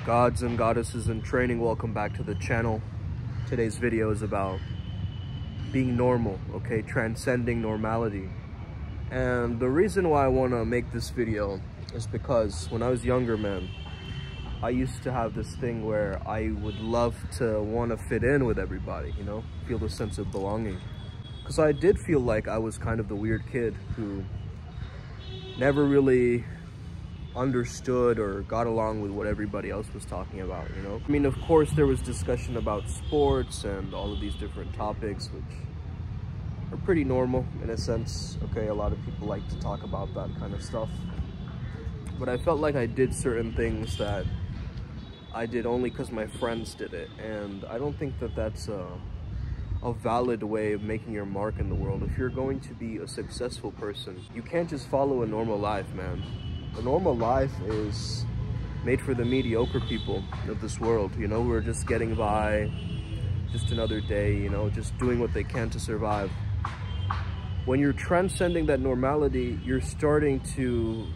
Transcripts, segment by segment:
Gods and goddesses in training, welcome back to the channel. Today's video is about being normal, okay? Transcending normality. And the reason why I want to make this video is because when I was younger, man, I used to have this thing where I would love to want to fit in with everybody, you know? Feel the sense of belonging. Because I did feel like I was kind of the weird kid who never really understood or got along with what everybody else was talking about, you know? I mean, of course, there was discussion about sports and all of these different topics, which are pretty normal in a sense, okay? A lot of people like to talk about that kind of stuff. But I felt like I did certain things that I did only because my friends did it. And I don't think that that's a valid way of making your mark in the world. If you're going to be a successful person, you can't just follow a normal life, man. A normal life is made for the mediocre people of this world, you know, who are just getting by, just another day, you know, just doing what they can to survive. When you're transcending that normality, you're starting to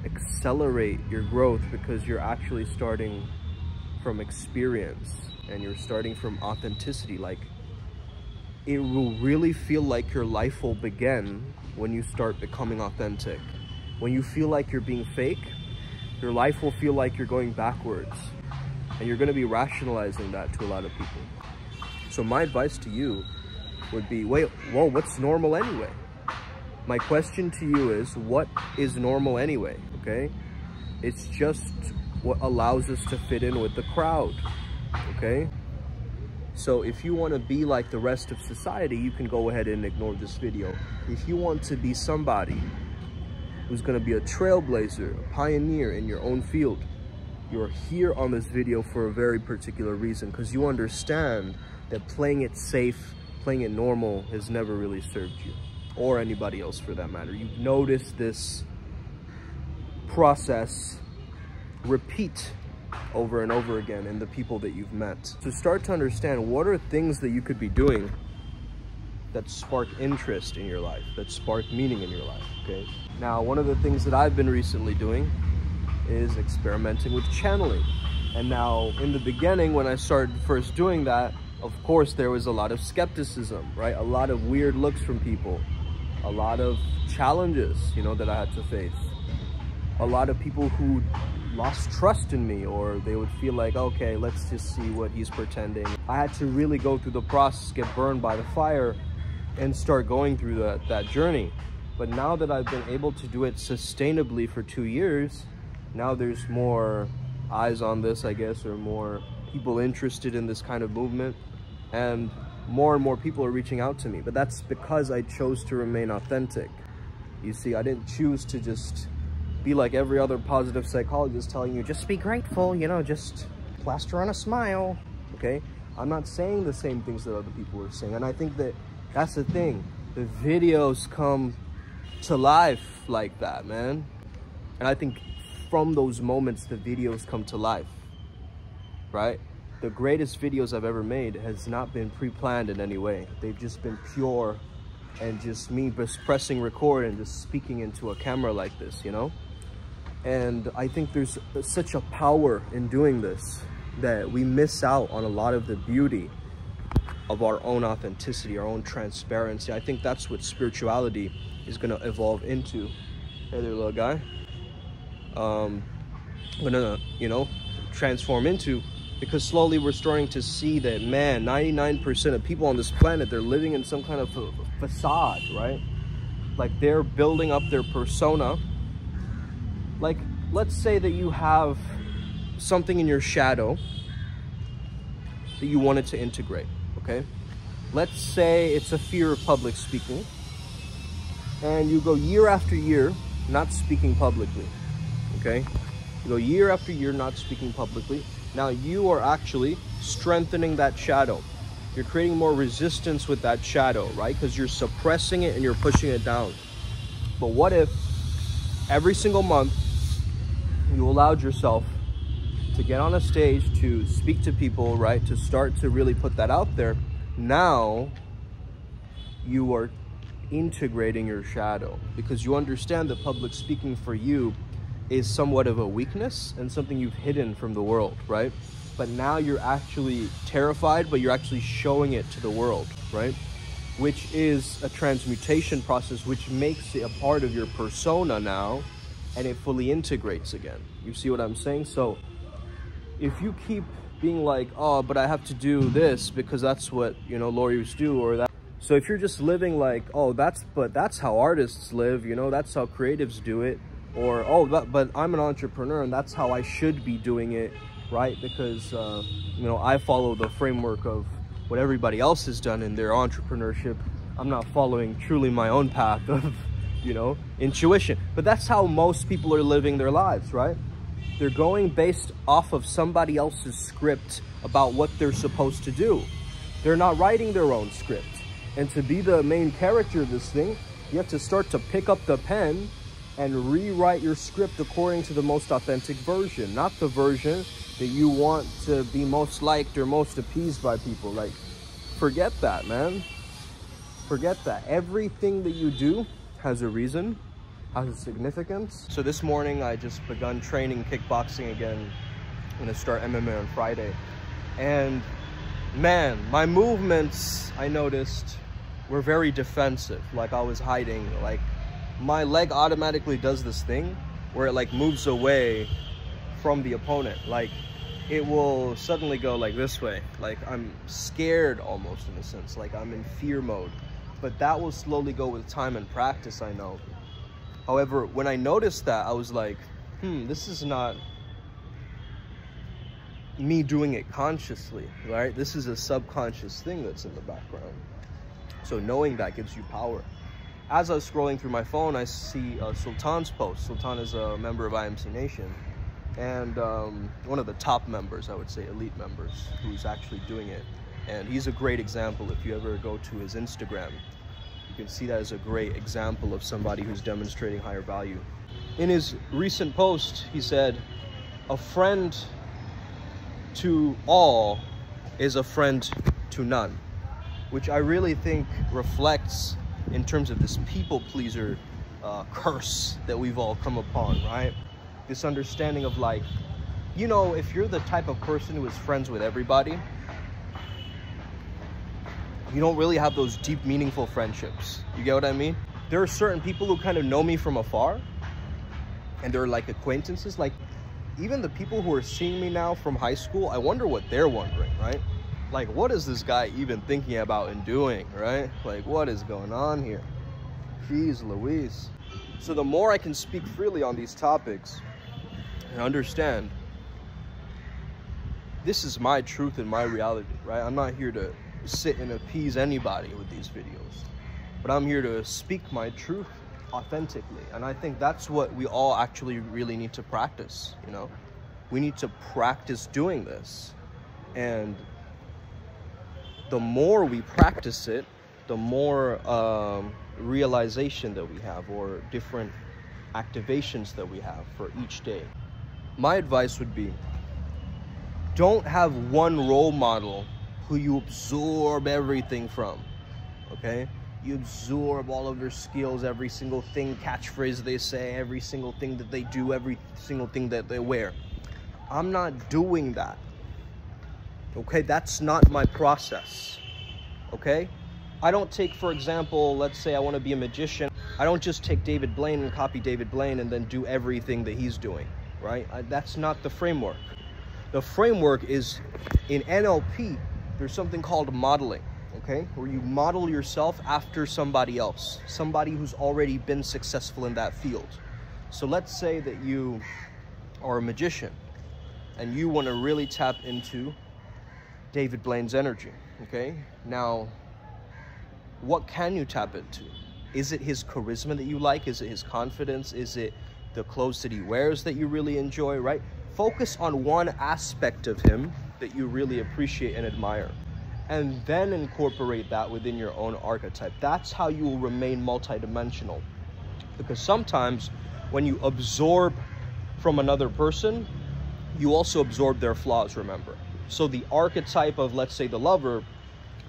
accelerate your growth because you're actually starting from experience and you're starting from authenticity. Like, it will really feel like your life will begin when you start becoming authentic. When you feel like you're being fake, your life will feel like you're going backwards. And you're going to be rationalizing that to a lot of people. So my advice to you would be, whoa, what's normal anyway? My question to you is, what is normal anyway, okay? It's just what allows us to fit in with the crowd, okay? So if you want to be like the rest of society, you can go ahead and ignore this video. If you want to be somebody who's going to be a trailblazer, a pioneer in your own field, you're here on this video for a very particular reason, because you understand that playing it safe, playing it normal has never really served you, or anybody else for that matter. You've noticed this process repeat over and over again in the people that you've met. So start to understand, what are things that you could be doing that spark interest in your life, that spark meaning in your life, okay? Now, one of the things that I've been recently doing is experimenting with channeling. And now, in the beginning, when I started first doing that, of course, there was a lot of skepticism, right? A lot of weird looks from people, a lot of challenges, you know, that I had to face. A lot of people who lost trust in me, or they would feel like, okay, let's just see what he's pretending. I had to really go through the process, get burned by the fire, and start going through that journey. But now that I've been able to do it sustainably for 2 years, now there's more eyes on this, I guess, or more people interested in this kind of movement, and more people are reaching out to me. But that's because I chose to remain authentic. You see, I didn't choose to just be like every other positive psychologist telling you, just be grateful, you know, just plaster on a smile, okay? I'm not saying the same things that other people are saying, and I think that that's the thing. The videos come to life like that, man. And I think from those moments, the videos come to life, right? The greatest videos I've ever made has not been pre-planned in any way. They've just been pure and just me just pressing record and just speaking into a camera like this, you know? And I think there's such a power in doing this that we miss out on a lot of the beauty of our own authenticity, our own transparency. I think that's what spirituality is going to evolve into. Hey there, little guy. Gonna, you know, transform into, because slowly we're starting to see that, man, 99% of people on this planet, they're living in some kind of facade, right? Like, they're building up their persona. Like, let's say that you have something in your shadow that you wanted to integrate, okay? Let's say it's a fear of public speaking, and you go year after year not speaking publicly, okay? You go year after year not speaking publicly. Now you are actually strengthening that shadow. You're creating more resistance with that shadow, right? Because you're suppressing it and you're pushing it down. But what if every single month you allowed yourself to get on a stage, to speak to people, right? To start to really put that out there. Now you are integrating your shadow, because you understand that public speaking for you is somewhat of a weakness and something you've hidden from the world, right? But now you're actually terrified, but you're actually showing it to the world, right? Which is a transmutation process, which makes it a part of your persona now, and it fully integrates again. You see what I'm saying? So if you keep being like, oh, but I have to do this because that's what, you know, lawyers do, or that. So if you're just living like, oh, that's how artists live, you know, that's how creatives do it, or, oh, but I'm an entrepreneur and that's how I should be doing it, right? Because, you know, I follow the framework of what everybody else has done in their entrepreneurship. I'm not following truly my own path of, you know, intuition. But that's how most people are living their lives, right? They're going based off of somebody else's script about what they're supposed to do. They're not writing their own script. And to be the main character of this thing, you have to start to pick up the pen and rewrite your script according to the most authentic version, not the version that you want to be most liked or most appeased by people. Like, forget that, man. Forget that. Everything that you do has a reason, has a significance. So this morning I just begun training kickboxing again. I'm gonna start MMA on Friday. And man, my movements, I noticed, were very defensive. Like I was hiding. Like my leg automatically does this thing where it like moves away from the opponent. Like it will suddenly go like this way. Like I'm scared almost, in a sense. Like I'm in fear mode. But that will slowly go with time and practice, I know. However, when I noticed that, I was like, this is not me doing it consciously, right? This is a subconscious thing that's in the background. So knowing that gives you power. As I was scrolling through my phone, I see Sultan's post. Sultan is a member of IMC Nation, and one of the top members, I would say, elite members, who's actually doing it. And he's a great example. If you ever go to his Instagram, you can see that as a great example of somebody who's demonstrating higher value. In his recent post, he said, a friend to all is a friend to none, which I really think reflects in terms of this people pleaser curse that we've all come upon, right? This understanding of like, you know, if you're the type of person who is friends with everybody, you don't really have those deep, meaningful friendships. You get what I mean? There are certain people who kind of know me from afar, and they're like acquaintances. Like even the people who are seeing me now from high school, I wonder what they're wondering, right? Like, what is this guy even thinking about and doing, right? Like, what is going on here? Jeez Louise. So the more I can speak freely on these topics and understand, this is my truth and my reality, right? I'm not here to sit and appease anybody with these videos, but I'm here to speak my truth authentically. And I think that's what we all actually really need to practice, you know? We need to practice doing this. And the more we practice it, the more realization that we have, or different activations that we have for each day. My advice would be, don't have one role model who you absorb everything from, okay? You absorb all of their skills, every single thing, catchphrase they say, every single thing that they do, every single thing that they wear. I'm not doing that, okay? That's not my process, okay? I don't take, for example, let's say I want to be a magician. I don't just take David Blaine and copy David Blaine and then do everything that he's doing, right? That's not the framework. The framework is, in NLP, there's something called modeling, okay? Where you model yourself after somebody else, somebody who's already been successful in that field. So let's say that you are a magician and you want to really tap into David Blaine's energy, okay? Now, what can you tap into? Is it his charisma that you like? Is it his confidence? Is it the clothes that he wears that you really enjoy, right? Focus on one aspect of him that you really appreciate and admire, and then incorporate that within your own archetype. That's how you will remain multidimensional. Because sometimes when you absorb from another person, you also absorb their flaws, remember. So the archetype of, let's say, the lover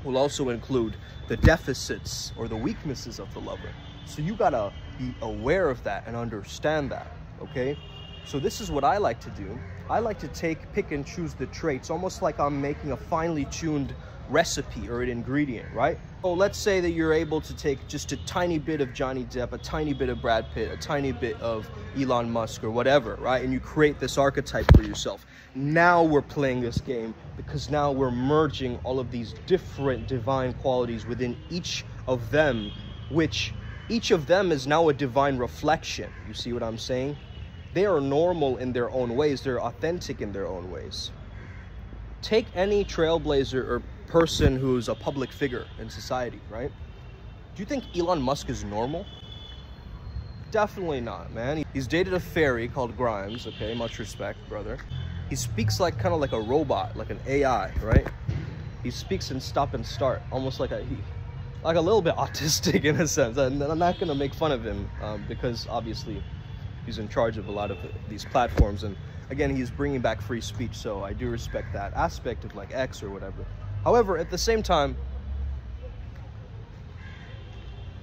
will also include the deficits or the weaknesses of the lover. So you gotta be aware of that and understand that, okay? So this is what I like to do. I like to pick and choose the traits, almost like I'm making a finely tuned recipe or an ingredient, right? So let's say that you're able to take just a tiny bit of Johnny Depp, a tiny bit of Brad Pitt, a tiny bit of Elon Musk or whatever, right? And you create this archetype for yourself. Now we're playing this game because now we're merging all of these different divine qualities within each of them, which each of them is now a divine reflection. You see what I'm saying? They are normal in their own ways. They're authentic in their own ways. Take any trailblazer or person who's a public figure in society, right? Do you think Elon Musk is normal? Definitely not, man. He's dated a fairy called Grimes, okay? Much respect, brother. He speaks like kind of like a robot, like an AI, right? He speaks in stop and start, almost like a little bit autistic in a sense. And I'm not gonna make fun of him because obviously he's in charge of a lot of these platforms, and again, he's bringing back free speech, so I do respect that aspect of like X or whatever. However, at the same time,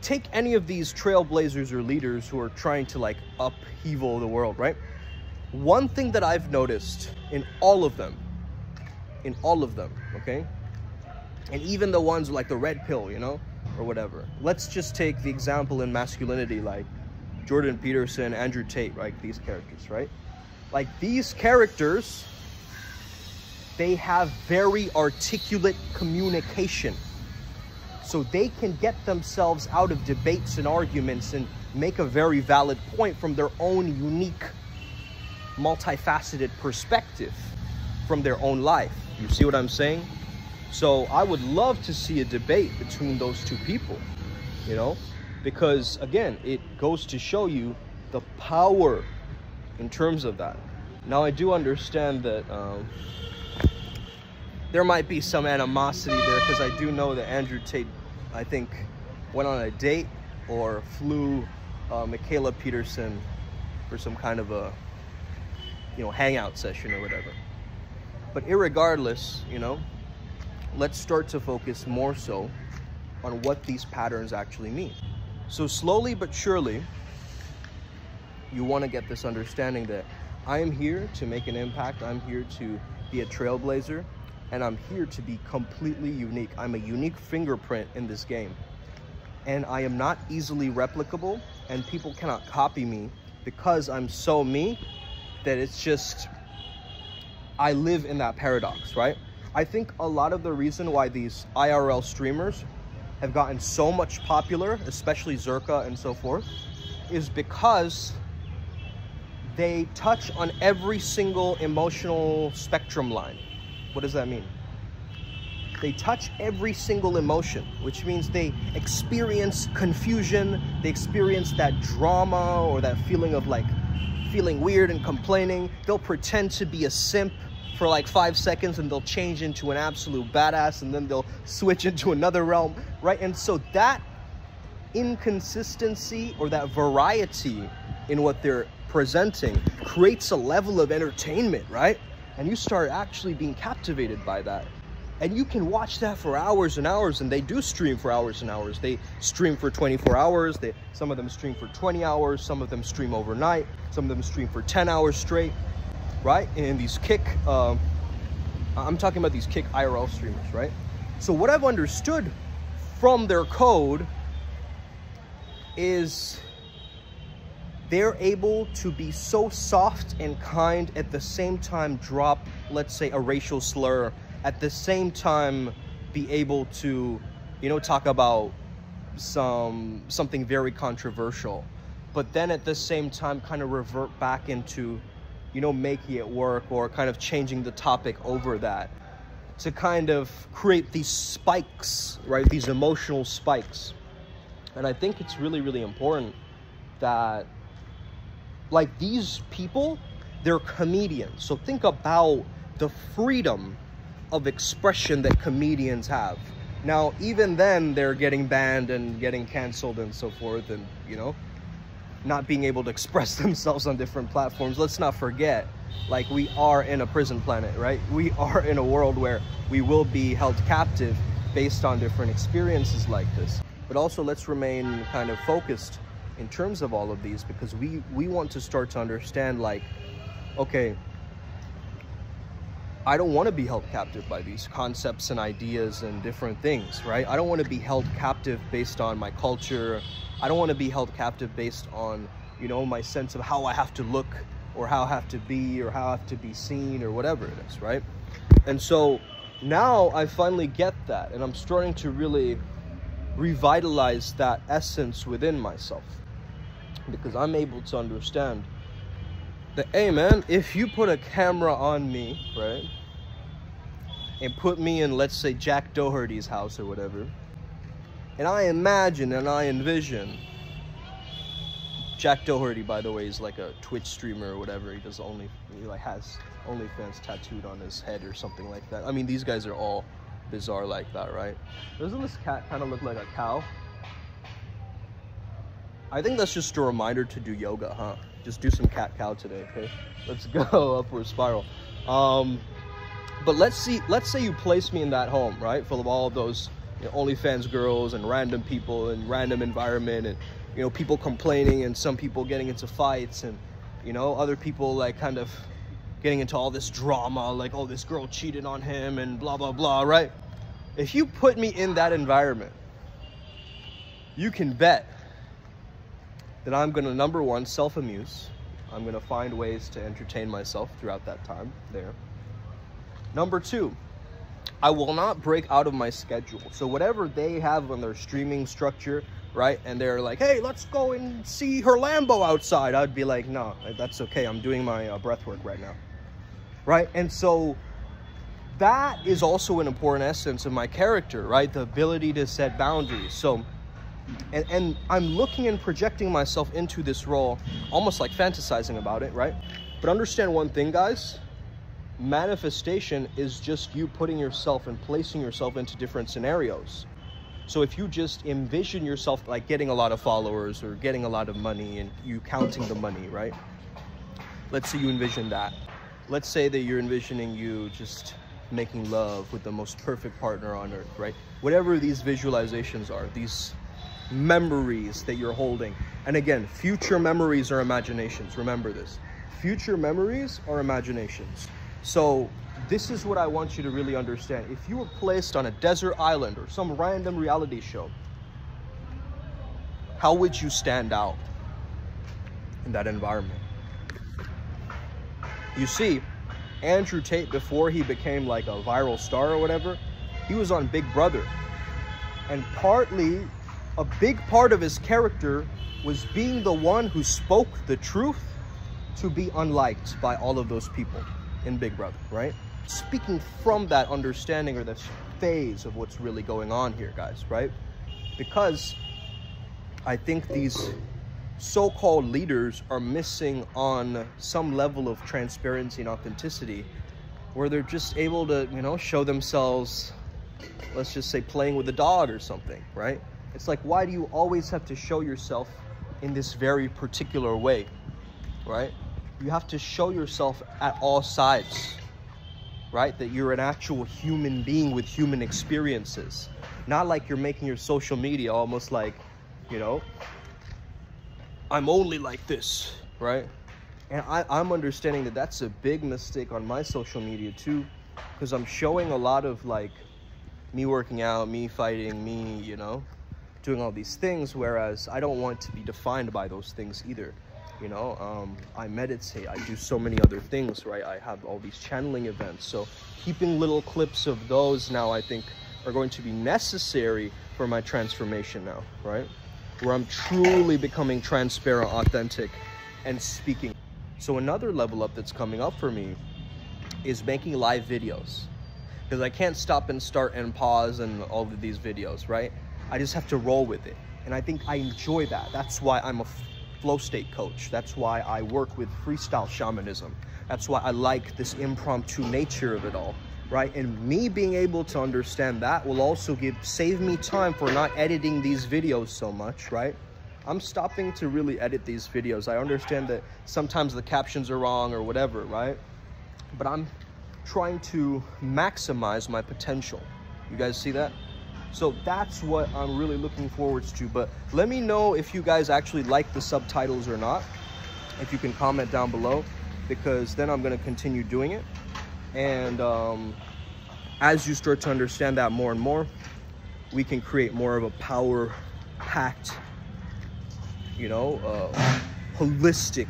take any of these trailblazers or leaders who are trying to like upheaval the world, right? One thing that I've noticed in all of them, okay? And even the ones like the red pill, you know, or whatever. Let's just take the example in masculinity, like Jordan Peterson, Andrew Tate, right? These characters, right? Like these characters, they have very articulate communication. So they can get themselves out of debates and arguments and make a very valid point from their own unique, multifaceted perspective from their own life. You see what I'm saying? So I would love to see a debate between those two people, you know? Because again, it goes to show you the power in terms of that. Now I do understand that there might be some animosity there, because I do know that Andrew Tate, I think, went on a date or flew Michaela Peterson for some kind of a, you know, hangout session or whatever. But irregardless, you know, let's start to focus more so on what these patterns actually mean. So slowly but surely, you want to get this understanding that I am here to make an impact. I'm here to be a trailblazer, and I'm here to be completely unique. I'm a unique fingerprint in this game, and I am not easily replicable, and people cannot copy me because I'm so me that it's just, I live in that paradox, right? I think a lot of the reason why these IRL streamers have gotten so much popular, especially Zerka and so forth, is because they touch on every single emotional spectrum line. What does that mean? They touch every single emotion, which means they experience confusion, they experience that drama or that feeling of like feeling weird and complaining. They'll pretend to be a simp for like 5 seconds and they'll change into an absolute badass, and then they'll switch into another realm, right? And so that inconsistency or that variety in what they're presenting creates a level of entertainment, right? And you start actually being captivated by that. And you can watch that for hours and hours, and they do stream for hours and hours. They stream for 24 hours. Some of them stream for 20 hours. Some of them stream overnight. Some of them stream for 10 hours straight, right? And these Kick, I'm talking about these Kick IRL streamers, right? So what I've understood from their code is they're able to be so soft and kind, at the same time drop, let's say, a racial slur, at the same time be able to, you know, talk about something very controversial, but then at the same time kind of revert back into, you know, making it work or kind of changing the topic over that to kind of create these spikes, right? These emotional spikes. And I think it's really, really important that, like, these people, they're comedians. So think about the freedom of expression that comedians have. Now, even then, they're getting banned and getting canceled and so forth, and, you know, not being able to express themselves on different platforms. Let's not forget, like, we are in a prison planet, right? We are in a world where we will be held captive. based on different experiences like this. But also let's remain kind of focused in terms of all of these, because we want to start to understand, like, okay, I don't want to be held captive by these concepts and ideas and different things, right? I don't want to be held captive based on my culture. I don't want to be held captive based on, you know, my sense of how I have to look, or how I have to be, or how I have to be seen, or whatever it is, right? And so now I finally get that, and I'm starting to really revitalize that essence within myself, because I'm able to understand that, hey man, if you put a camera on me, right, and put me in, let's say, Jack Doherty's house or whatever, and I imagine and I envision, Jack Doherty, by the way, is like a Twitch streamer or whatever. He like has OnlyFans tattooed on his head or something like that. I mean, these guys are all bizarre like that, right? Doesn't this cat kind of look like a cow? I think that's just a reminder to do yoga, huh? Just do some cat-cow today, okay? Let's go upward spiral. But let's say you place me in that home, right? Full of all of those, you know, OnlyFans girls and random people and random environment, and, you know, people complaining, and some people getting into fights, and, you know, other people like kind of getting into all this drama, like, oh, this girl cheated on him and blah, blah, blah, right? If you put me in that environment, you can bet that I'm gonna, number one, self-amuse. I'm gonna find ways to entertain myself throughout that time there. Number two, I will not break out of my schedule. So whatever they have on their streaming structure, right, and they're like, hey, let's go and see her Lambo outside, I'd be like, no, that's okay, I'm doing my breath work right now, right? And so that is also an important essence of my character, right? The ability to set boundaries. So and I'm looking and projecting myself into this role, almost like fantasizing about it, right? But understand one thing, guys. Manifestation is just you putting yourself and placing yourself into different scenarios. So if you just envision yourself like getting a lot of followers or getting a lot of money, and you counting the money, right? Let's say you envision that. Let's say that you're envisioning you just making love with the most perfect partner on earth, right? Whatever these visualizations are, these memories that you're holding. And again, future memories are imaginations. Remember this. Future memories are imaginations. So this is what I want you to really understand. If you were placed on a desert island or some random reality show, how would you stand out in that environment? You see, Andrew Tate, before he became like a viral star or whatever, he was on Big Brother. And partly, a big part of his character was being the one who spoke the truth to be unliked by all of those people in Big Brother, right? Speaking from that understanding or this phase of what's really going on here, guys, right? Because I think these so-called leaders are missing on some level of transparency and authenticity, where they're just able to, you know, show themselves, let's just say, playing with a dog or something, right? It's like, why do you always have to show yourself in this very particular way, right? You have to show yourself at all sides, right? That you're an actual human being with human experiences. Not like you're making your social media almost like, you know, I'm only like this, right? And I'm understanding that that's a big mistake on my social media too, because I'm showing a lot of like me working out, me fighting, me, you know, doing all these things, whereas I don't want to be defined by those things either. You know, I meditate, I do so many other things, right? I have all these channeling events. So keeping little clips of those now, I think, are going to be necessary for my transformation now, right? Where I'm truly becoming transparent, authentic, and speaking. So another level up that's coming up for me is making live videos, because I can't stop and start and pause and all of these videos, right? I just have to roll with it. And I think I enjoy that. That's why I'm a flow state coach. That's why I work with freestyle shamanism. That's why I like this impromptu nature of it all, right? And me being able to understand that will also save me time for not editing these videos so much, right? I'm stopping to really edit these videos. I understand that sometimes the captions are wrong or whatever, right? But I'm trying to maximize my potential. You guys see that? So that's what I'm really looking forward to. But let me know if you guys actually like the subtitles or not. If you can comment down below, because then I'm going to continue doing it. And as you start to understand that more and more, we can create more of a power-packed, you know, holistic,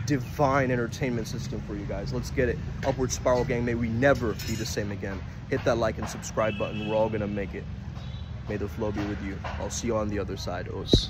divine entertainment system for you guys. Let's get it. Upward Spiral Gang, may we never be the same again. Hit that like and subscribe button. We're all gonna make it. May the flow be with you. I'll see you on the other side, Os.